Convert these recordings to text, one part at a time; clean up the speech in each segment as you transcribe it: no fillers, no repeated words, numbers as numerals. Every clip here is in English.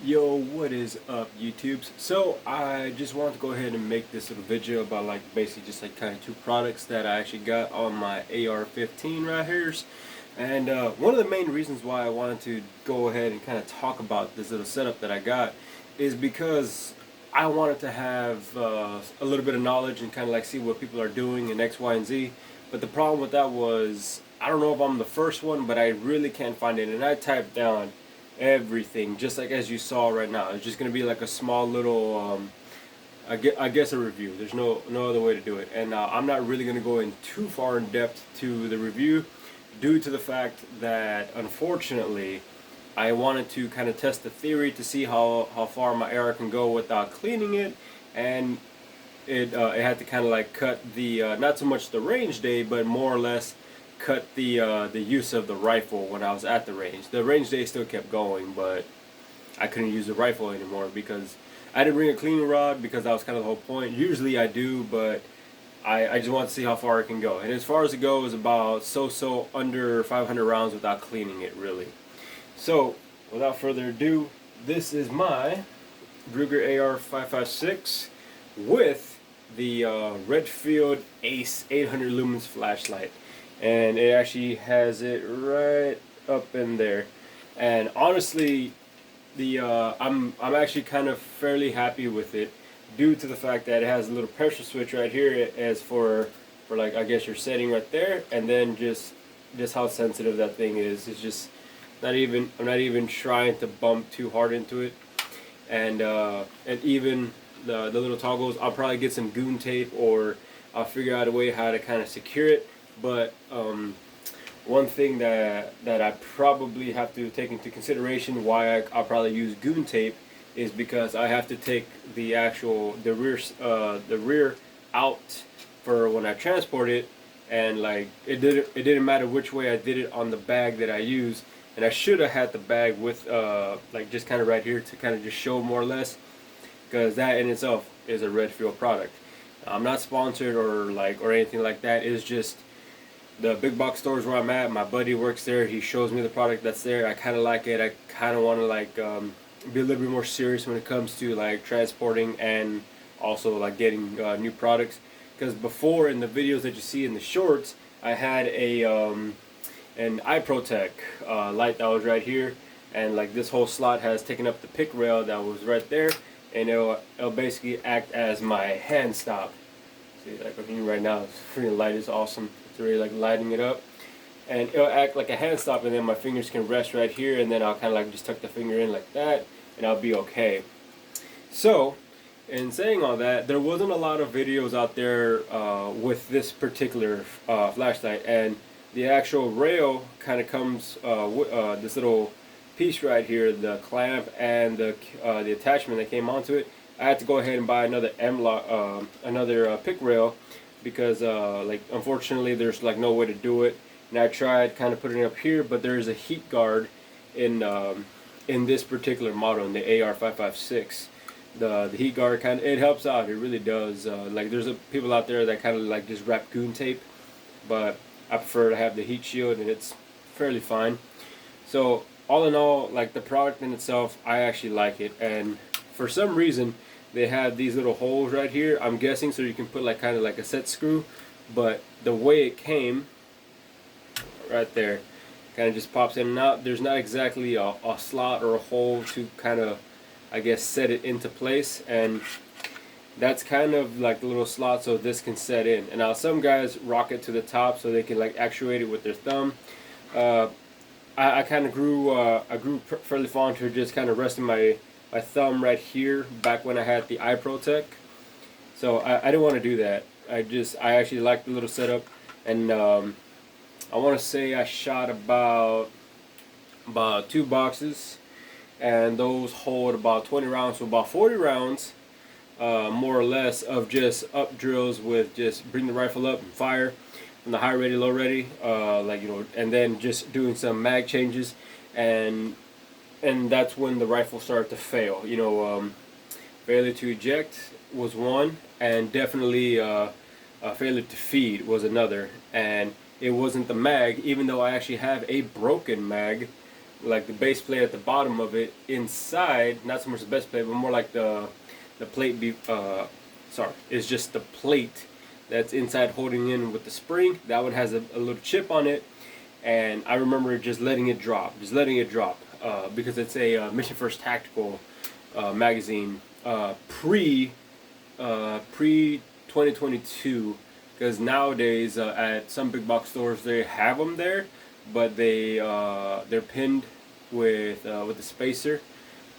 Yo, what is up, YouTubes? So I just wanted to go ahead and make this little video about like basically just like kind of two products that I actually got on my AR-15 right here. And one of the main reasons why I wanted to go ahead and kind of talk about this little setup that I got is because I wanted to have a little bit of knowledge and kind of like see what people are doing in X, Y, and Z. But the problem with that was I don't know if I'm the first one, but I really can't find it. And I typed down everything, just like as you saw right now. It's just gonna be like a small little, I guess a review. There's no other way to do it, and I'm not really gonna go in too far in depth to the review, due to the fact that unfortunately, I wanted to kind of test the theory to see how far my AR can go without cleaning it, and it had to kind of like cut the not so much the range day, but more or less cut the use of the rifle when I was at the range. The range day still kept going, but I couldn't use the rifle anymore because I didn't bring a cleaning rod, because that was kind of the whole point. Usually I do, but I just want to see how far it can go. And as far as it goes, about so under 500 rounds without cleaning it, really. So without further ado, this is my Ruger AR-556 with the Redfield ACE 800 lumens flashlight, and it actually has it right up in there. And honestly, the I'm actually kind of fairly happy with it, due to the fact that it has a little pressure switch right here as for like, I guess, your setting right there, and then just how sensitive that thing is. It's just not even, I'm not even trying to bump too hard into it. And even the little toggles, I'll probably get some goon tape, or I'll figure out a way how to kind of secure it. But one thing that I probably have to take into consideration, why I'll probably use goon tape, is because I have to take the rear out for when I transport it. And like, it didn't matter which way I did it on the bag that I use. And I should have had the bag with like just kind of right here to kind of just show more or less, because that in itself is a Redfield product. I'm not sponsored or anything like that. It's just the big box stores where I'm at. My buddy works there. He shows me the product that's there. I kind of like it. I kind of want to like be a little bit more serious when it comes to like transporting, and also like getting new products. Because before, in the videos that you see in the shorts, I had an eye protect light that was right here, and like this whole slot has taken up the pick rail that was right there, and it'll basically act as my hand stop. See, like I'm right now, it's freaking light is awesome. It's really like lighting it up, and it'll act like a hand stop, and then my fingers can rest right here, and then I'll kind of like just tuck the finger in like that, and I'll be okay. So, in saying all that, there wasn't a lot of videos out there with this particular flashlight, and the actual rail kind of comes with this little piece right here, the clamp and the attachment that came onto it. I had to go ahead and buy another another pick rail, because like unfortunately there's like no way to do it. And I tried kind of putting it up here, but there is a heat guard in this particular model, in the AR-556. The heat guard kind of, it helps out. It really does. Like there's people out there that kind of like just wrap goon tape, but I prefer to have the heat shield, and it's fairly fine. So all in all, like the product in itself, I actually like it. And for some reason, they have these little holes right here. I'm guessing so you can put like kind of like a set screw, but the way it came, right there, kind of just pops in and out. There's not exactly a slot or a hole to kind of, I guess, set it into place, and that's kind of like the little slot so this can set in. And now some guys rock it to the top so they can like actuate it with their thumb. I kind of grew fairly fond to just kind of resting my thumb right here back when I had the eye protect. So I didn't want to do that. I actually like the little setup, and I want to say I shot about 2 boxes, and those hold about 20 rounds, so about 40 rounds. More or less, of just up drills with just bring the rifle up and fire from the high ready, low ready, like, you know, and then just doing some mag changes, and that's when the rifle started to fail. You know, failure to eject was one, and definitely failure to feed was another. And it wasn't the mag, even though I actually have a broken mag. like the base plate at the bottom of it inside, not so much the base plate, but more like the plate sorry, it's just the plate that's inside holding in with the spring. That one has a little chip on it, and I remember just letting it drop, because it's a Mission First Tactical magazine, pre 2022. Because nowadays at some big box stores they have them there, but they're pinned with the spacer.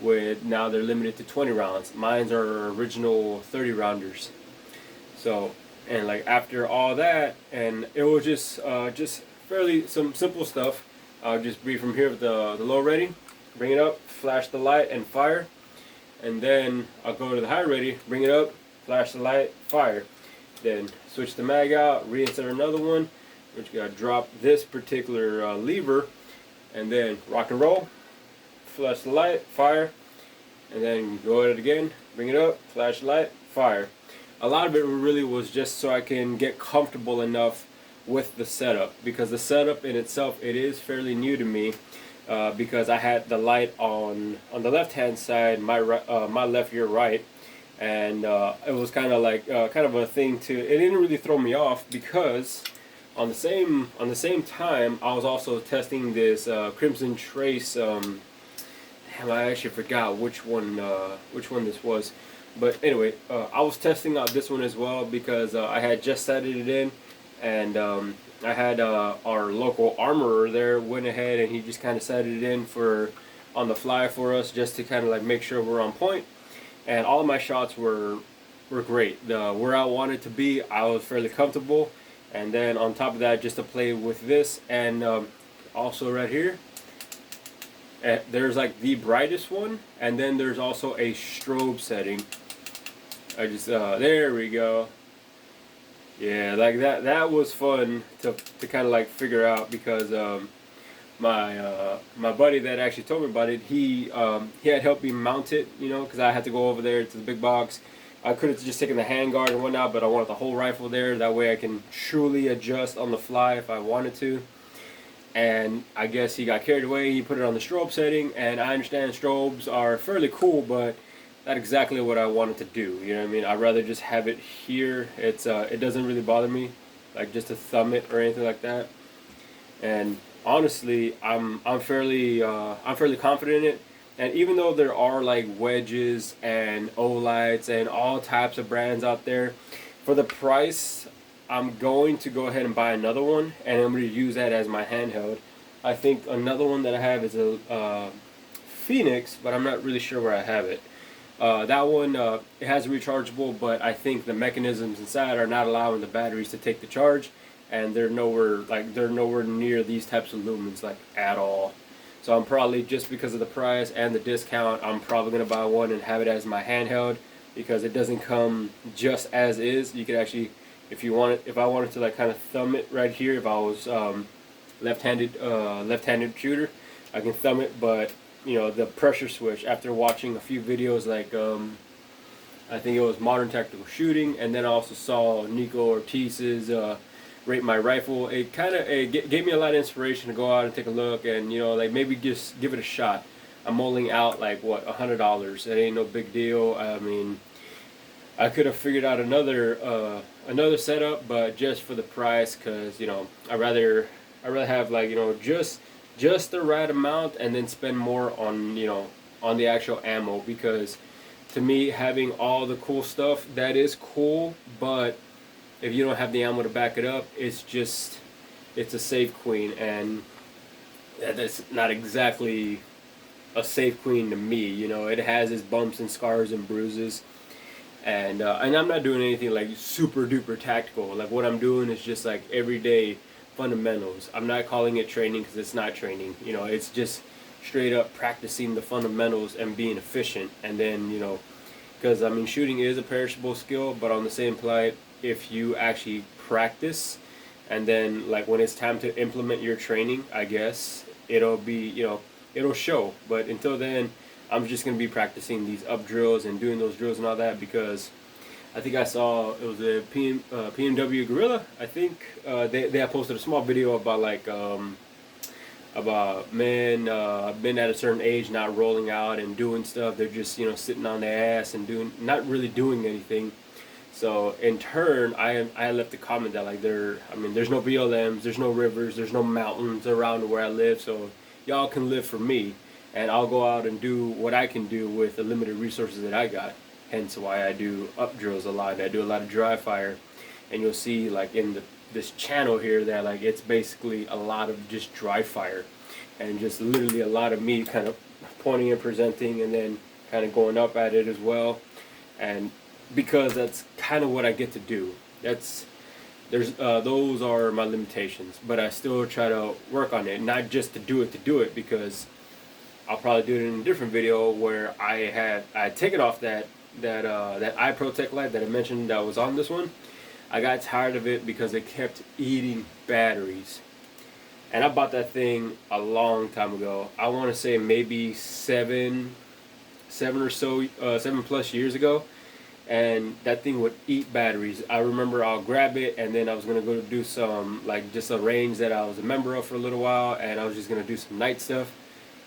Now they're limited to 20 rounds. Mine's are original 30 rounders. So, and like after all that, and it was just fairly some simple stuff. I'll just breathe from here with the low ready, bring it up, flash the light, and fire. And then I'll go to the high ready, bring it up, flash the light, fire. Then switch the mag out, reinsert another one. We're just gonna drop this particular lever, and then rock and roll, flash the light, fire, and then go at it again, bring it up, flash the light, fire. A lot of it really was just so I can get comfortable enough with the setup, because the setup in itself, it is fairly new to me, because I had the light on the left hand side, my left, your right, and it was kind of like kind of a thing to, it didn't really throw me off, because on the same time I was also testing this Crimson Trace. Damn, I actually forgot which one this was. But anyway, I was testing out this one as well, because I had just set it in, and I had our local armorer there went ahead and he just kind of set it in for on the fly for us, just to kind of like make sure we're on point. And all of my shots were great. Where I wanted to be, I was fairly comfortable. And then on top of that, just to play with this, and also right here, there's like the brightest one, and then there's also a strobe setting. I just there we go. Yeah, like that was fun to kind of like figure out, because my buddy that actually told me about it, he had helped me mount it, you know, because I had to go over there to the big box. I could have just taken the handguard and whatnot, but I wanted the whole rifle there. That way I can truly adjust on the fly if I wanted to. And I guess he got carried away. He put it on the strobe setting, and I understand strobes are fairly cool, but not exactly what I wanted to do. You know what I mean? I'd rather just have it here. It doesn't really bother me, like just to thumb it or anything like that. And honestly, I'm fairly confident in it. And even though there are like wedges and Olights and all types of brands out there, for the price, I'm going to go ahead and buy another one, and I'm going to use that as my handheld. I think another one that I have is a Phoenix, but I'm not really sure where I have it. That one, it has a rechargeable, but I think the mechanisms inside are not allowing the batteries to take the charge, and they're nowhere near these types of lumens, like, at all. So I'm probably, just because of the price and the discount, I'm probably going to buy one and have it as my handheld, because it doesn't come just as is. You could actually, if I wanted to like kind of thumb it right here, if I was left-handed shooter, I can thumb it. But you know, the pressure switch, after watching a few videos like I think it was Modern Tactical Shooting, and then I also saw Nico Ortiz's Rate My Rifle. It kind of gave me a lot of inspiration to go out and take a look, and you know, like maybe just give it a shot. I'm only out like what, $100. It ain't no big deal. I mean, I could have figured out another setup, but just for the price, because you know, I rather have, like, you know, just the right amount, and then spend more on, you know, on the actual ammo. Because to me, having all the cool stuff, that is cool, but if you don't have the ammo to back it up, it's a save queen, and that's not exactly a save queen to me. You know, it has its bumps and scars and bruises, and I'm not doing anything like super duper tactical. Like, what I'm doing is just like everyday fundamentals. I'm not calling it training, because it's not training. You know, it's just straight up practicing the fundamentals and being efficient. And then, you know, because I mean, shooting is a perishable skill, but on the same plight, if you actually practice, and then like when it's time to implement your training, I guess it'll be, you know, it'll show. But until then, I'm just going to be practicing these up drills and doing those drills and all that, because I think I saw, it was a PMW Gorilla, I think, they had posted a small video about like about men been at a certain age not rolling out and doing stuff. They're just, you know, sitting on their ass and doing, not really doing anything. So in turn, I left a comment that like I mean, there's no BLMs, there's no rivers, there's no mountains around where I live, so y'all can live for me, and I'll go out and do what I can do with the limited resources that I got. Hence why I do up drills a lot. I do a lot of dry fire, and you'll see like in this channel here that like it's basically a lot of just dry fire, and just literally a lot of me kind of pointing and presenting, and then kind of going up at it as well, and because that's kind of what I get to do. Those are my limitations, but I still try to work on it, not just to do it, because I'll probably do it in a different video where I had taken off that eye protect light that I mentioned that was on this one. I got tired of it because it kept eating batteries, and I bought that thing a long time ago. I want to say maybe seven or so 7+ years ago, and that thing would eat batteries. I remember I'll grab it, and then I was gonna go do some, like, just a range that I was a member of for a little while, and I was just gonna do some night stuff,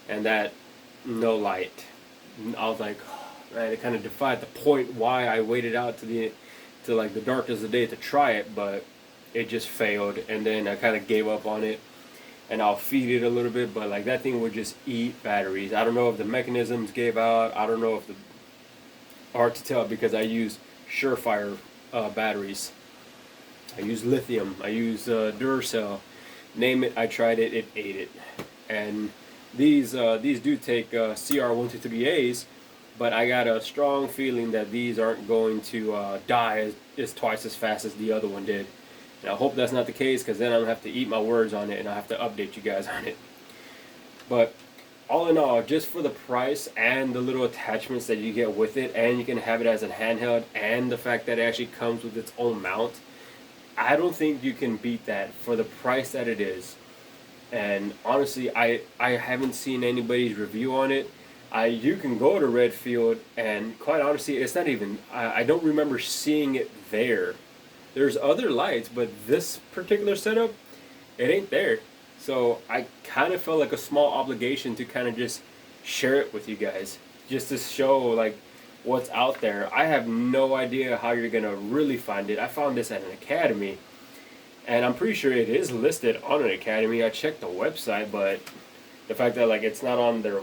and that, no light. I was like, oh, man, it kind of defied the point why I waited out to like the darkest of the day to try it, but it just failed, and then I kind of gave up on it, and I'll feed it a little bit, but like that thing would just eat batteries. I don't know if the mechanisms gave out. I don't know if the hard to tell because I use Surefire batteries. I use lithium. I use Duracell. Name it. I tried it. It ate it. And these do take CR123As, but I got a strong feeling that these aren't going to die as twice as fast as the other one did. And I hope that's not the case, because then I'm gonna have to eat my words on it, and I'll have to update you guys on it. But all in all, just for the price and the little attachments that you get with it, and you can have it as a handheld, and the fact that it actually comes with its own mount, I don't think you can beat that for the price that it is. And honestly, I haven't seen anybody's review on it. You can go to Redfield, and quite honestly, it's not even, I don't remember seeing it there. There's other lights, but this particular setup, it ain't there. So I kind of felt like a small obligation to kind of just share it with you guys, just to show like what's out there. I have no idea how you're gonna really find it. I found this at an academy, and I'm pretty sure it is listed on an academy. I checked the website, but the fact that like it's not on their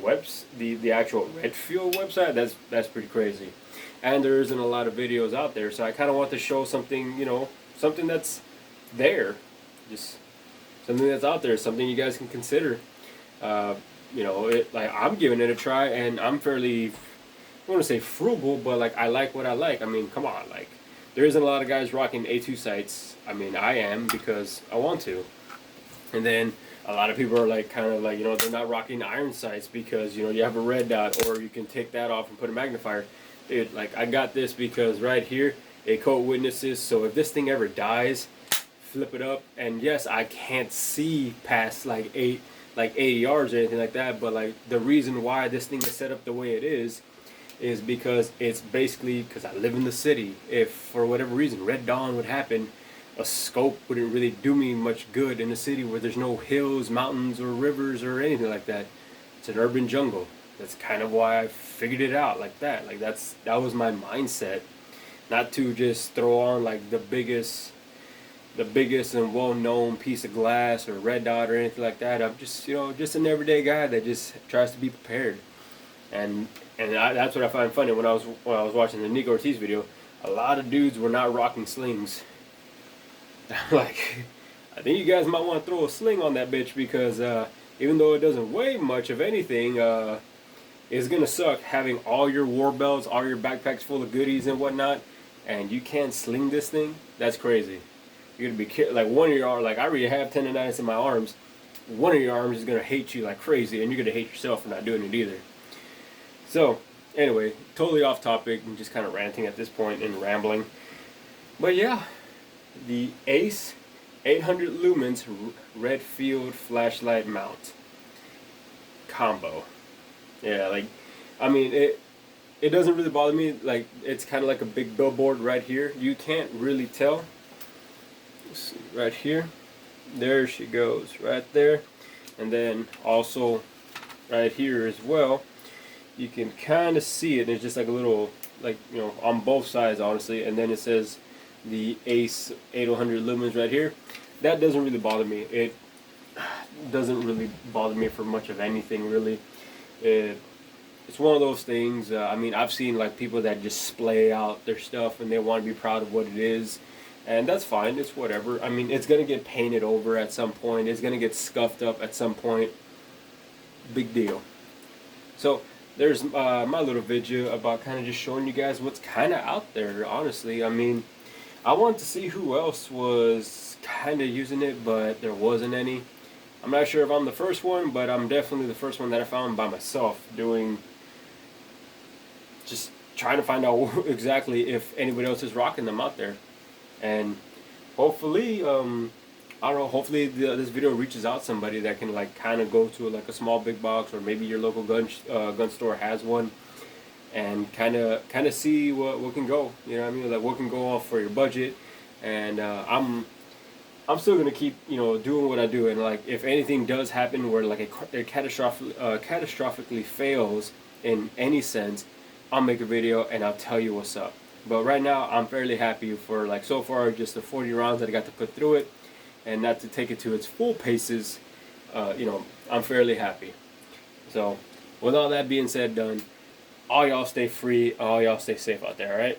the actual Redfield website, that's pretty crazy. And there isn't a lot of videos out there, so I kind of want to show something, you know, something that's there, just something that's out there, something you guys can consider. You know, like I'm giving it a try, and I'm fairly, I don't want to say frugal, but like I like what I like. I mean, come on, like there isn't a lot of guys rocking A2 sights. I mean, I am because I want to, and then a lot of people are like kind of like, you know, they're not rocking iron sights because, you know, you have a red dot, or you can take that off and put a magnifier. Dude, like I got this because right here it code witnesses, so if this thing ever dies, flip it up, and yes, I can't see past like 80 yards or anything like that, but like the reason why this thing is set up the way it is because it's basically because I live in the city. If for whatever reason Red Dawn would happen, a scope wouldn't really do me much good in a city where there's no hills, mountains, or rivers or anything like that. It's an urban jungle. That's kind of why I figured it out like that. Like that was my mindset, not to just throw on like the biggest and well-known piece of glass or red dot or anything like that. I'm just, you know, just an everyday guy that just tries to be prepared. And that's what I find funny when I was watching the Nico Ortiz video. A lot of dudes were not rocking slings. I'm like, I think you guys might want to throw a sling on that bitch, because even though it doesn't weigh much of anything, it's gonna suck having all your war belts, all your backpacks full of goodies and whatnot, and you can't sling this thing. That's crazy. You're gonna be like one of your arms. Like I already have tendonitis in my arms. One of your arms is gonna hate you like crazy, and you're gonna hate yourself for not doing it either. So anyway, totally off topic and just kind of ranting at this point and rambling. But yeah, the ACE 800 lumens Redfield flashlight mount combo. Yeah, like, I mean, it doesn't really bother me. Like, it's kind of like a big billboard right here. You can't really tell. Right here, there she goes, right there. And then also right here as well, you can kind of see it. It's just like a little, like, you know, on both sides, honestly. And then it says the ACE 8100 lumens right here. That doesn't really bother me. It doesn't really bother me for much of anything, really. It's one of those things. I mean, I've seen like people that just splay out their stuff and they want to be proud of what it is, and that's fine. It's whatever. I mean, it's gonna get painted over at some point. It's gonna get scuffed up at some point. Big deal. So there's my little video about kind of just showing you guys what's kind of out there. Honestly, I mean, I wanted to see who else was kind of using it, but there wasn't any. I'm not sure if I'm the first one, but I'm definitely the first one that I found by myself doing, just trying to find out exactly if anybody else is rocking them out there. And hopefully, I don't know, hopefully this video reaches out somebody that can like kind of go to like a small big box, or maybe your local gun store has one, and kind of see what can go. You know what I mean? Like what can go off for your budget. And I'm still gonna keep, you know, doing what I do, and like if anything does happen where like it catastrophically fails in any sense, I'll make a video and I'll tell you what's up. But right now I'm fairly happy for like so far just the 40 rounds that I got to put through it, and not to take it to its full paces. You know, I'm fairly happy. So with all that being said, done, all y'all stay free, all y'all stay safe out there, alright?